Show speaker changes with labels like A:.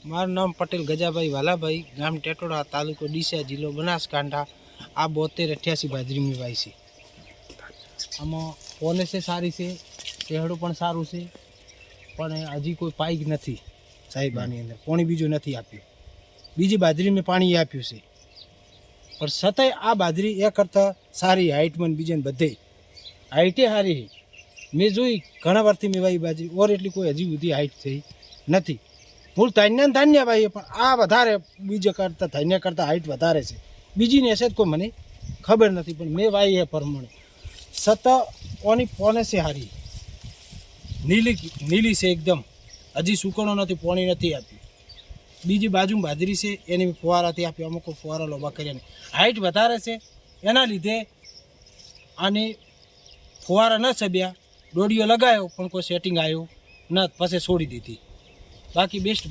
A: મારું નામ પટેલ ગજાભાઈ વાલાભાઈ, ગામ ટેટોડા, તાલુકો ડીસા, જિલ્લો બનાસકાંઠા। આ 7288 બાજરીની વાય છે। આમાં પોનેસે સારી છે, ચહેડું પણ સારું છે, પણ હજી કોઈ પાઈક નથી સાહેબ। આની અંદર પાણી બીજું નથી આપ્યું, બીજી બાજરી મેં પાણી આપ્યું છે, પણ છતાંય આ બાજરી એ કરતાં સારી હાઇટમાં બીજાને બધે હાઇટે સારી છે। મેં જોઈ ઘણા વર્ષથી મેં વાઈ બાજરી, ઓર એટલી કોઈ હજી સુધી હાઇટ થઈ નથી। મૂળ ધાન્ય ભાઈ, પણ આ વધારે બીજા કરતાં ધાન્ય કરતાં હાઇટ વધારે છે। બીજીની હશે કોઈ મને ખબર નથી, પણ મેં વાઈ એ પ્રમાણે સતત ઓની પોનેસે હારી નીલી છે એકદમ, હજી સુકણો નથી, પાણી નથી આપ્યું। બીજી બાજુ બાજરી છે એની ફુવારાથી આપ્યું, અમુક ફુવારા લોબા કર્યા નહીં, હાઇટ વધારે છે એના લીધે આને ફુવારા ન છબ્યા, દોડીઓ લગાવ્યો પણ કોઈ સેટિંગ આવ્યું ન, પછી છોડી દીધી। બાકી બેસ્ટ।